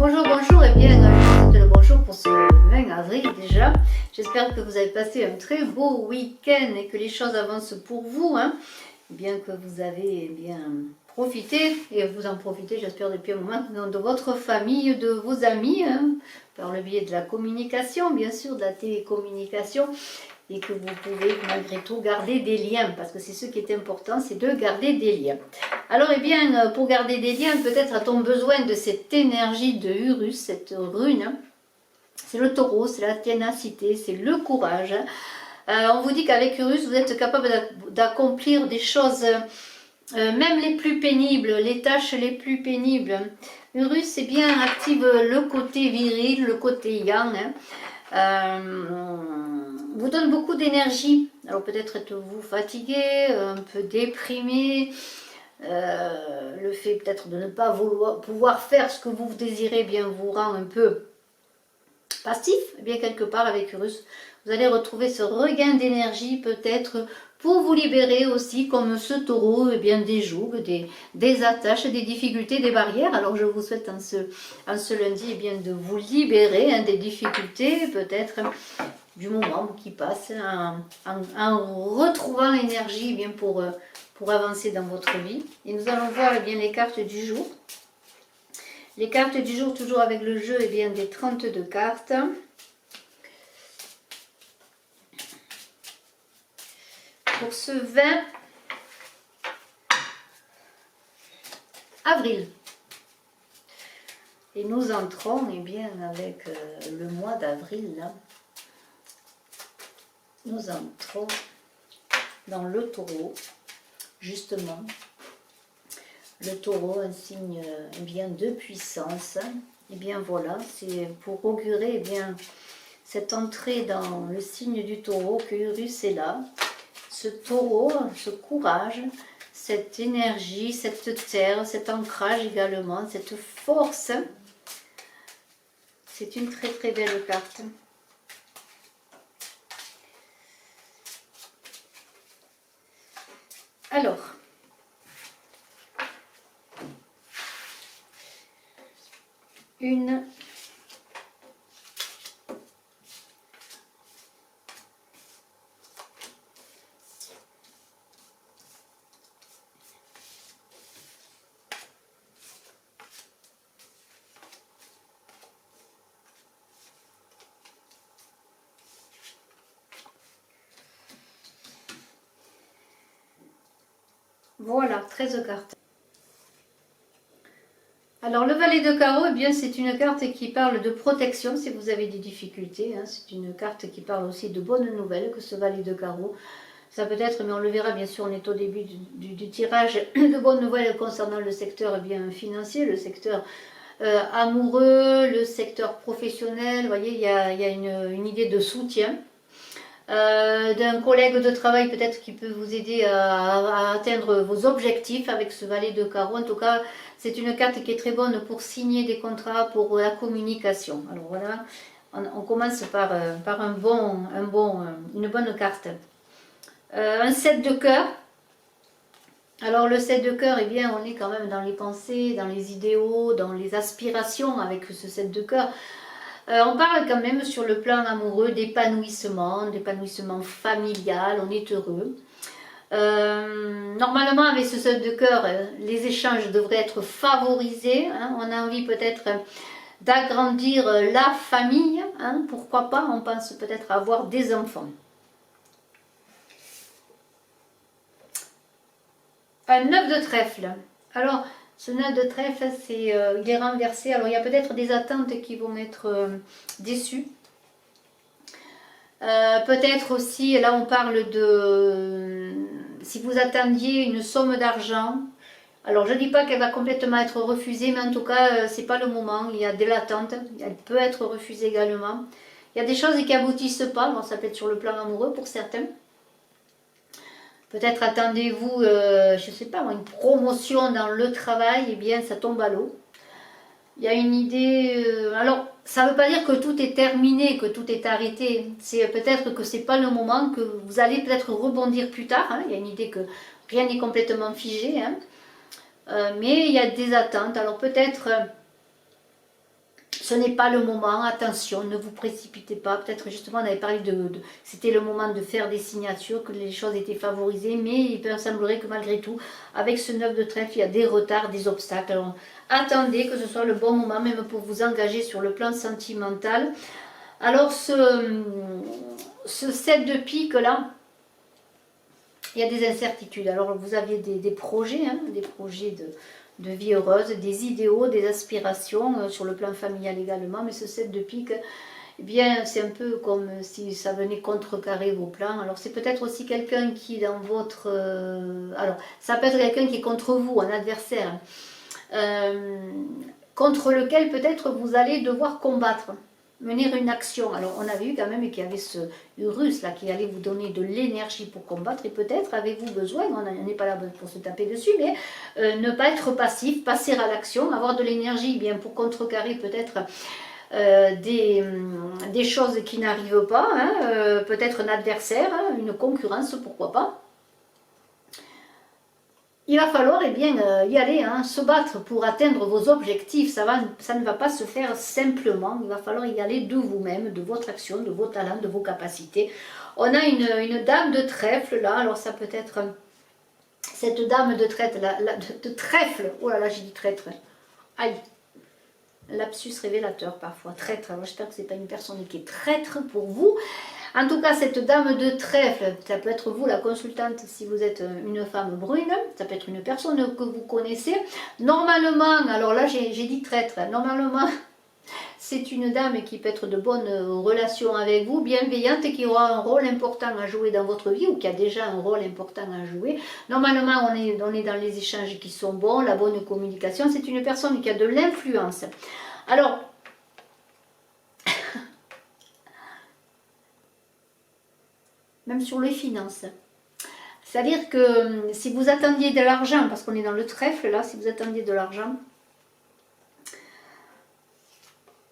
Bonjour, bonjour, et bien je vous souhaite le bonjour pour ce 20 avril déjà. J'espère que vous avez passé un très beau week-end et que les choses avancent pour vous, hein. Bien que vous avez bien profité, et vous en profitez j'espère depuis un moment, de votre famille, de vos amis, hein, par le biais de la communication, bien sûr, de la télécommunication, et que vous pouvez malgré tout garder des liens, parce que c'est ce qui est important, c'est de garder des liens. Alors, eh bien, pour garder des liens, peut-être a-t-on besoin de cette énergie de Urus, cette rune. C'est le taureau, c'est la ténacité, c'est le courage. On vous dit qu'avec Urus, vous êtes capable d'accomplir des choses, même les plus pénibles, les tâches les plus pénibles. Urus, c'est bien, active le côté viril, le côté yang. Vous donne beaucoup d'énergie. Alors peut-être êtes-vous fatigué, un peu déprimé. Le fait peut-être de ne pas pouvoir faire ce que vous désirez bien vous rend un peu passif. Et bien quelque part avec Urus, vous allez retrouver ce regain d'énergie peut-être pour vous libérer aussi comme ce taureau, et bien des jougs, des attaches, des difficultés, des barrières. Alors je vous souhaite en ce lundi et bien de vous libérer des difficultés peut-être du moment qui passe en retrouvant l'énergie bien pour avancer dans votre vie. Et nous allons voir bien les cartes du jour. Les cartes du jour, toujours avec le jeu, et bien des 32 cartes. Pour ce 20 avril. Et nous entrons et bien avec le mois d'avril. Nous entrons dans le taureau. Justement, le taureau, un signe bien de puissance. Et bien voilà, c'est pour augurer bien cette entrée dans le signe du taureau que Urus est là. Ce taureau, ce courage, cette énergie, cette terre, cet ancrage également, cette force. C'est une très très belle carte. Alors, une, voilà, 13 cartes. Alors le valet de carreau, eh bien c'est une carte qui parle de protection si vous avez des difficultés. Hein. C'est une carte qui parle aussi de bonnes nouvelles que ce valet de carreau. Ça peut être, mais on le verra bien sûr, on est au début du tirage, de bonnes nouvelles concernant le secteur bien financier, le secteur amoureux, le secteur professionnel. Vous voyez, il y a une idée de soutien. D'un collègue de travail peut-être qui peut vous aider à atteindre vos objectifs avec ce valet de carreau. En tout cas, c'est une carte qui est très bonne pour signer des contrats, pour la communication. Alors voilà, on commence par une bonne carte. Un 7 de cœur. Alors le 7 de cœur, eh bien, on est quand même dans les pensées, dans les idéaux, dans les aspirations avec ce 7 de cœur. On parle quand même sur le plan amoureux d'épanouissement familial, on est heureux. Normalement avec ce 7 de cœur, les échanges devraient être favorisés. Hein. On a envie peut-être d'agrandir la famille, hein. Pourquoi pas, on pense peut-être avoir des enfants. Un 9 de trèfle. Alors, ce 9 de trèfle, il est renversé. Alors, il y a peut-être des attentes qui vont être déçues. Peut-être aussi, là, on parle de... Si vous attendiez une somme d'argent, alors je ne dis pas qu'elle va complètement être refusée, mais en tout cas, ce n'est pas le moment. Il y a de l'attente. Elle peut être refusée également. Il y a des choses qui n'aboutissent pas. Bon, ça peut être sur le plan amoureux pour certains. Peut-être attendez-vous, je ne sais pas, une promotion dans le travail, et bien ça tombe à l'eau. Il y a une idée... alors, ça ne veut pas dire que tout est terminé, que tout est arrêté. C'est peut-être que ce n'est pas le moment, que vous allez peut-être rebondir plus tard. Hein. Il y a une idée que rien n'est complètement figé. Hein. Mais il y a des attentes. Alors peut-être ce n'est pas le moment, attention, ne vous précipitez pas. Peut-être justement, on avait parlé c'était le moment de faire des signatures, que les choses étaient favorisées, mais il semblerait que malgré tout, avec ce 9 de trèfle, il y a des retards, des obstacles. Alors, attendez que ce soit le bon moment, même pour vous engager sur le plan sentimental. Alors, ce 7 de pique là, il y a des incertitudes. Alors, vous aviez des projets, hein, des projets de vie heureuse, des idéaux, des aspirations sur le plan familial également, mais ce 7 de pique, eh bien, c'est un peu comme si ça venait contrecarrer vos plans. Alors, c'est peut-être aussi quelqu'un qui, dans votre... alors, ça peut être quelqu'un qui est contre vous, un adversaire, contre lequel peut-être vous allez devoir combattre, mener une action. Alors, on avait vu quand même qu'il y avait ce Urus là qui allait vous donner de l'énergie pour combattre, et peut-être avez-vous besoin, on n'est pas là pour se taper dessus, mais ne pas être passif, passer à l'action, avoir de l'énergie bien pour contrecarrer peut-être des choses qui n'arrivent pas, hein, peut-être un adversaire, hein, une concurrence, pourquoi pas. Il va falloir eh bien, y aller, hein, se battre pour atteindre vos objectifs. Ça ne va pas se faire simplement. Il va falloir y aller de vous-même, de votre action, de vos talents, de vos capacités. On a une dame de trèfle là. Alors ça peut être cette dame de trèfle, de trèfle. Oh là là, j'ai dit traître. Aïe. Lapsus révélateur parfois. Traître. Alors j'espère que ce n'est pas une personne qui est traître pour vous. En tout cas, cette dame de trèfle, ça peut être vous la consultante si vous êtes une femme brune, ça peut être une personne que vous connaissez. Normalement, alors là j'ai dit traître, normalement c'est une dame qui peut être de bonnes relations avec vous, bienveillante et qui aura un rôle important à jouer dans votre vie ou qui a déjà un rôle important à jouer. Normalement, on est dans les échanges qui sont bons, la bonne communication, c'est une personne qui a de l'influence. Alors, même sur les finances. C'est-à-dire que si vous attendiez de l'argent, parce qu'on est dans le trèfle là, si vous attendiez de l'argent,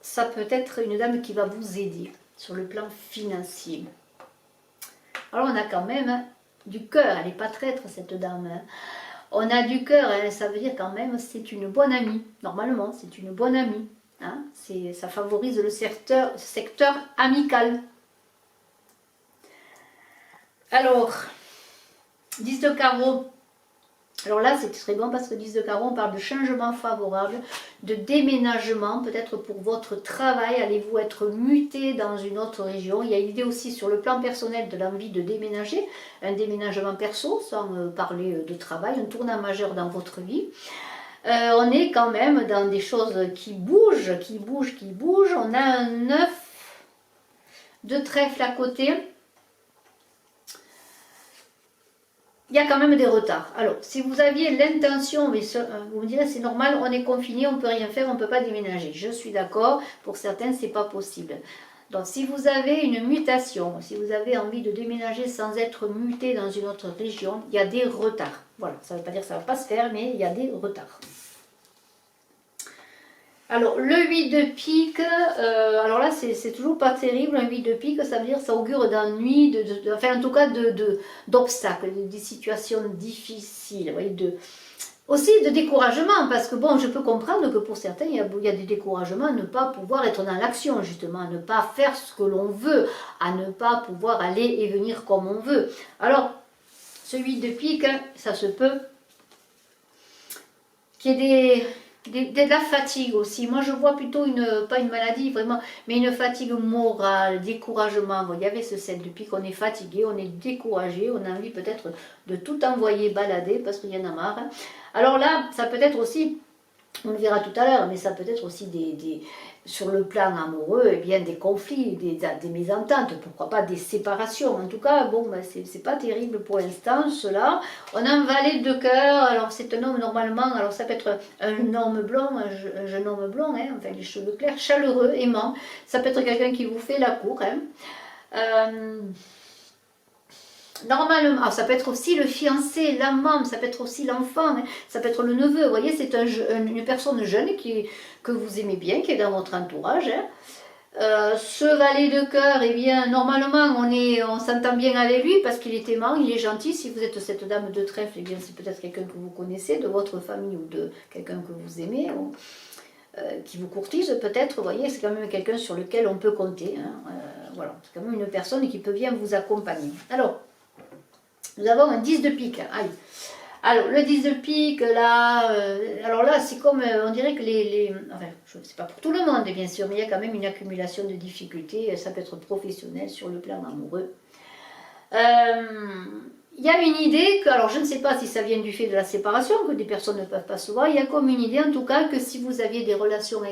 ça peut être une dame qui va vous aider sur le plan financier. Alors on a quand même du cœur, elle n'est pas traître cette dame. Hein. On a du cœur, hein, ça veut dire quand même c'est une bonne amie. Normalement, c'est une bonne amie. Hein. Ça favorise le secteur amical. Alors, 10 de carreau. Alors là, c'est très bon parce que 10 de carreau, on parle de changement favorable, de déménagement, peut-être pour votre travail. Allez-vous être muté dans une autre région? Il y a l'idée aussi sur le plan personnel de l'envie de déménager, un déménagement perso, sans parler de travail, un tournant majeur dans votre vie. On est quand même dans des choses qui bougent. On a un 9 de trèfle à côté. Il y a quand même des retards. Alors, si vous aviez l'intention, mais vous me direz c'est normal, on est confiné, on ne peut rien faire, on ne peut pas déménager. Je suis d'accord, pour certains, ce n'est pas possible. Donc, si vous avez une mutation, si vous avez envie de déménager sans être muté dans une autre région, il y a des retards. Voilà, ça ne veut pas dire que ça ne va pas se faire, mais il y a des retards. Alors, le 8 de pique, alors là, c'est toujours pas terrible, un 8 de pique, ça veut dire ça augure d'ennui, enfin en tout cas d'obstacles, des situations difficiles, vous voyez, aussi de découragement, parce que bon, je peux comprendre que pour certains, il y a des découragements à ne pas pouvoir être dans l'action, justement, à ne pas faire ce que l'on veut, à ne pas pouvoir aller et venir comme on veut. Alors, ce 8 de pique, ça se peut qu'il y ait de la fatigue aussi. Moi, je vois plutôt pas une maladie vraiment, mais une fatigue morale, découragement. Bon, il y avait ce 7 de pique, on est fatigué, on est découragé, on a envie peut-être de tout envoyer balader parce qu'il y en a marre. Hein. Alors là, ça peut être aussi, on le verra tout à l'heure, mais ça peut être aussi sur le plan amoureux, eh bien, des conflits, des mésententes, pourquoi pas des séparations. En tout cas, bon, ben, c'est pas terrible pour l'instant, cela. On a un valet de cœur, alors c'est un homme normalement, alors ça peut être un homme blond, un jeune homme blond, hein, enfin les cheveux clairs, chaleureux, aimant. Ça peut être quelqu'un qui vous fait la cour. Hein. Normalement, alors ça peut être aussi le fiancé, l'amant, ça peut être aussi l'enfant, hein, ça peut être le neveu. Vous voyez, c'est une personne jeune que vous aimez bien, qui est dans votre entourage. Hein. Ce valet de cœur, eh bien, normalement, on s'entend bien avec lui parce qu'il est aimant, il est gentil. Si vous êtes cette dame de trèfle, eh bien, c'est peut-être quelqu'un que vous connaissez, de votre famille ou de quelqu'un que vous aimez. qui vous courtise peut-être, vous voyez, c'est quand même quelqu'un sur lequel on peut compter. Hein, voilà, c'est quand même une personne qui peut bien vous accompagner. Alors, nous avons un 10 de pique. Aïe. Alors, le 10 de pique, là, alors là, c'est comme, on dirait que enfin, c'est pas pour tout le monde, bien sûr, mais il y a quand même une accumulation de difficultés, ça peut être professionnel sur le plan amoureux. Il y a une idée que, alors je ne sais pas si ça vient du fait de la séparation, que des personnes ne peuvent pas se voir, il y a comme une idée en tout cas que si vous aviez des relations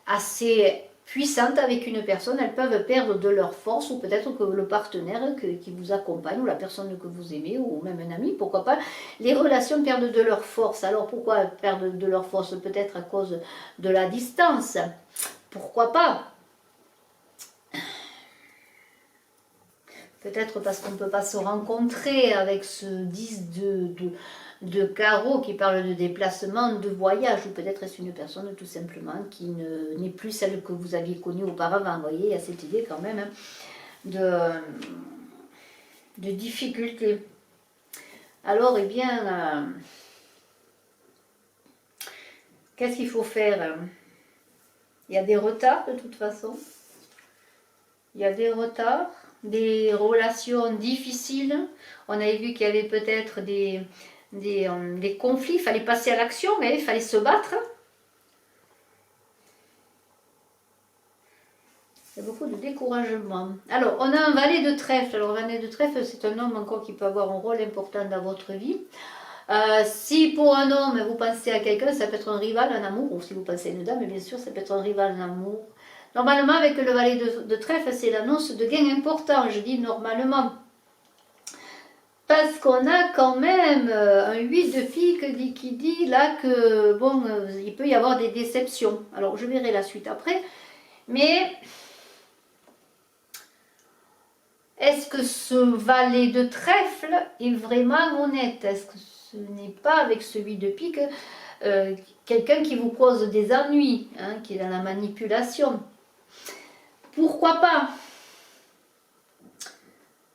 assez puissantes avec une personne, elles peuvent perdre de leur force, ou peut-être que le partenaire qui vous accompagne, ou la personne que vous aimez, ou même un ami, pourquoi pas, les relations perdent de leur force. Alors pourquoi elles perdent de leur force? Peut-être à cause de la distance, pourquoi pas? Peut-être parce qu'on ne peut pas se rencontrer avec ce 10 de carreau qui parle de déplacement, de voyage, ou peut-être est-ce une personne tout simplement qui n'est plus celle que vous aviez connue auparavant. Vous voyez, il y a cette idée quand même de difficulté. Alors, eh bien, qu'est-ce qu'il faut faire? Il y a des retards de toute façon. Il y a des retards, des relations difficiles. On avait vu qu'il y avait peut-être des conflits, il fallait passer à l'action, mais il fallait se battre. Il y a beaucoup de découragement. Alors, on a un valet de trèfle. Alors, un valet de trèfle, c'est un homme encore qui peut avoir un rôle important dans votre vie. Si pour un homme, vous pensez à quelqu'un, ça peut être un rival en amour, ou si vous pensez à une dame, bien sûr, ça peut être un rival en amour. Normalement, avec le valet de trèfle, c'est l'annonce de gains importants, je dis normalement. Parce qu'on a quand même un 8 de pique qui dit là que, bon, il peut y avoir des déceptions. Alors, je verrai la suite après. Mais, est-ce que ce valet de trèfle est vraiment honnête? Est-ce que ce n'est pas avec ce 8 de pique quelqu'un qui vous cause des ennuis, hein, qui est dans la manipulation? Pourquoi pas?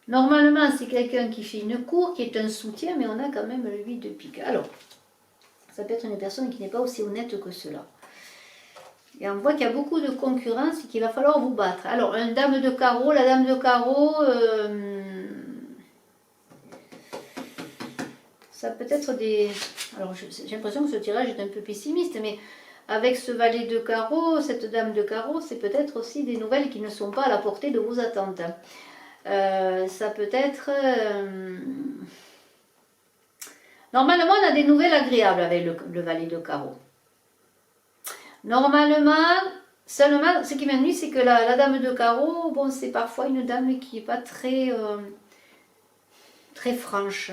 Normalement, c'est quelqu'un qui fait une cour, qui est un soutien, mais on a quand même le 8 de pique. Alors, ça peut être une personne qui n'est pas aussi honnête que cela. Et on voit qu'il y a beaucoup de concurrence et qu'il va falloir vous battre. Alors, une dame de carreau, la dame de carreau, ça peut être des... Alors, j'ai l'impression que ce tirage est un peu pessimiste, mais avec ce valet de carreau, cette dame de carreau, c'est peut-être aussi des nouvelles qui ne sont pas à la portée de vos attentes. Ça peut être... Normalement, on a des nouvelles agréables avec le valet de carreau. Normalement, seulement, ce qui m'ennuie, c'est que la dame de carreau, bon, c'est parfois une dame qui n'est pas très, très franche.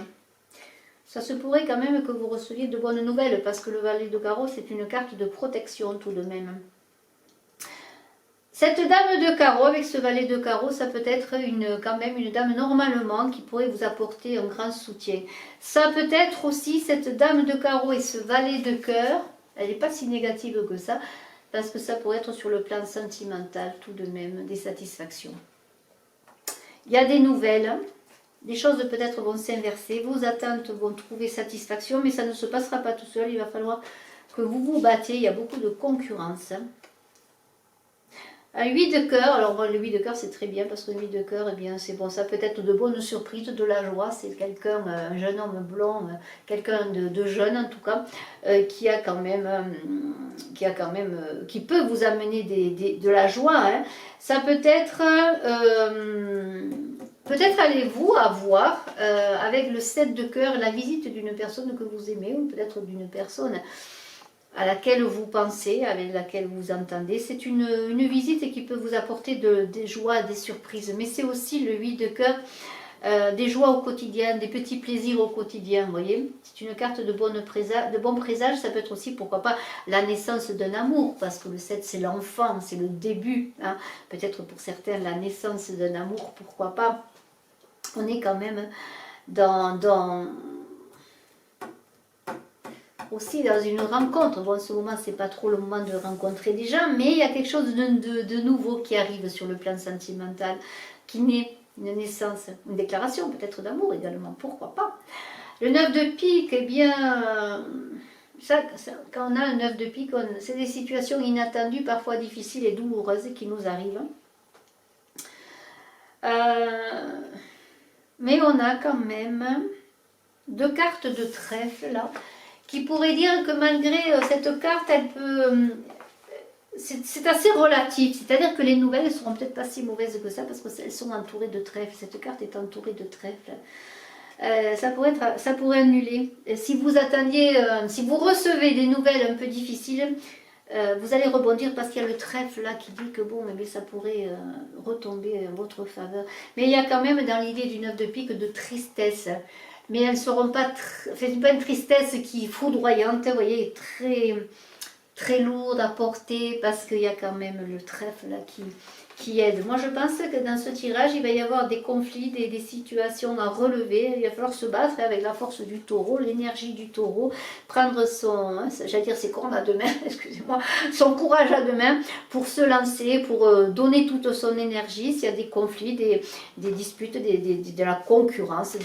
Ça se pourrait quand même que vous receviez de bonnes nouvelles, parce que le valet de carreau, c'est une carte de protection tout de même. Cette dame de carreau, avec ce valet de carreau, ça peut être quand même une dame normalement qui pourrait vous apporter un grand soutien. Ça peut être aussi cette dame de carreau et ce valet de cœur, elle n'est pas si négative que ça, parce que ça pourrait être sur le plan sentimental tout de même, des satisfactions. Il y a des nouvelles, les choses peut-être vont s'inverser, vos attentes vont trouver satisfaction, mais ça ne se passera pas tout seul, il va falloir que vous vous battiez, il y a beaucoup de concurrence. Un 8 de cœur, alors bon, le 8 de cœur c'est très bien parce que le 8 de cœur, eh bien c'est bon, ça peut être de bonnes surprises, de la joie, c'est quelqu'un, un jeune homme blond, quelqu'un de jeune en tout cas, qui peut vous amener de la joie. Hein. Ça peut être, peut-être allez-vous avoir avec le 7 de cœur la visite d'une personne que vous aimez ou peut-être d'une personne à laquelle vous pensez, avec laquelle vous entendez. C'est une visite qui peut vous apporter des joies, des surprises. Mais c'est aussi le 8 de cœur, des joies au quotidien, des petits plaisirs au quotidien, vous voyez. C'est une carte de bons présages. Ça peut être aussi, pourquoi pas, la naissance d'un amour, parce que le 7, c'est l'enfant, c'est le début. Hein. Peut-être pour certains, la naissance d'un amour, pourquoi pas. On est quand même aussi dans une rencontre. Bon, en ce moment, c'est pas trop le moment de rencontrer des gens, mais il y a quelque chose de nouveau qui arrive sur le plan sentimental, qui naît, une naissance, une déclaration peut-être d'amour également, pourquoi pas. Le 9 de pique, eh bien, quand on a un 9 de pique, c'est des situations inattendues, parfois difficiles et douloureuses qui nous arrivent. Mais on a quand même 2 cartes de trèfle là, qui pourraient dire que malgré cette carte, elle peut... c'est assez relatif, c'est-à-dire que les nouvelles ne seront peut-être pas si mauvaises que ça, parce qu'elles sont entourées de trèfle. Cette carte est entourée de trèfle. Ça pourrait annuler. Si vous attendiez, si vous recevez des nouvelles un peu difficiles, vous allez rebondir parce qu'il y a le trèfle là qui dit que bon, mais ça pourrait retomber en votre faveur. Mais il y a quand même dans l'idée du 9 de pique de tristesse. Mais elles ne seront pas, c'est pas une tristesse qui est foudroyante, vous voyez, très lourde à porter, parce qu'il y a quand même le trèfle là qui aide. Moi je pense que dans ce tirage il va y avoir des conflits, des situations à relever. Il va falloir se battre avec la force du taureau, l'énergie du taureau, prendre son, j'allais dire ses cornes à deux mains, excusez-moi, son courage à deux mains pour se lancer, pour donner toute son énergie s'il y a des conflits, des disputes, de la concurrence,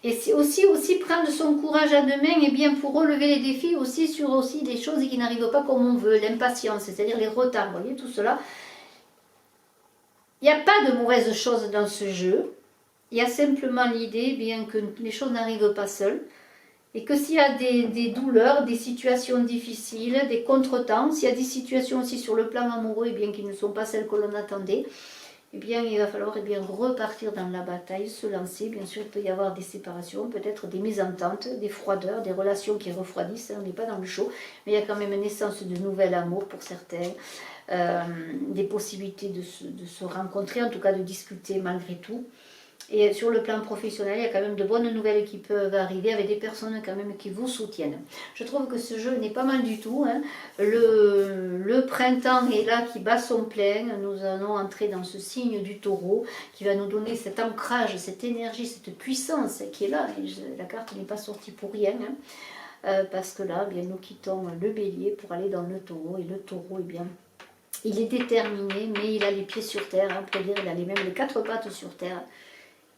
et c'est aussi prendre son courage à deux mains, et bien pour relever les défis aussi sur aussi des choses qui n'arrivent pas comme on veut, l'impatience, c'est-à-dire les retards, vous voyez tout cela. Il n'y a pas de mauvaises choses dans ce jeu, il y a simplement l'idée bien que les choses n'arrivent pas seules, et que s'il y a des douleurs, des situations difficiles, des contretemps, s'il y a des situations aussi sur le plan amoureux, et bien qui ne sont pas celles que l'on attendait, eh bien, il va falloir repartir dans la bataille, se lancer. Bien sûr, il peut y avoir des séparations, peut-être des mésententes, des froideurs, des relations qui refroidissent. On n'est pas dans le chaud, mais il y a quand même une naissance de nouvel amour pour certains. Des possibilités de se rencontrer, en tout cas de discuter malgré tout. Et sur le plan professionnel, il y a quand même de bonnes nouvelles qui peuvent arriver avec des personnes quand même qui vous soutiennent. Je trouve que ce jeu n'est pas mal du tout. Hein. Le printemps est là qui bat son plein. Nous allons entrer dans ce signe du taureau qui va nous donner cet ancrage, cette énergie, cette puissance qui est là. Et la carte n'est pas sortie pour rien. Hein. Parce que là, bien, nous quittons le bélier pour aller dans le taureau. Et le taureau, eh bien, il est déterminé, mais il a les pieds sur terre. Hein, pour dire, il a même les 4 pattes sur terre.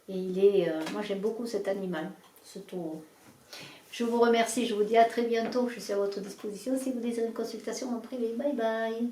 Et il est, moi j'aime beaucoup cet animal, ce taureau. Je vous remercie, je vous dis à très bientôt. Je suis à votre disposition si vous désirez une consultation en privé. Bye bye.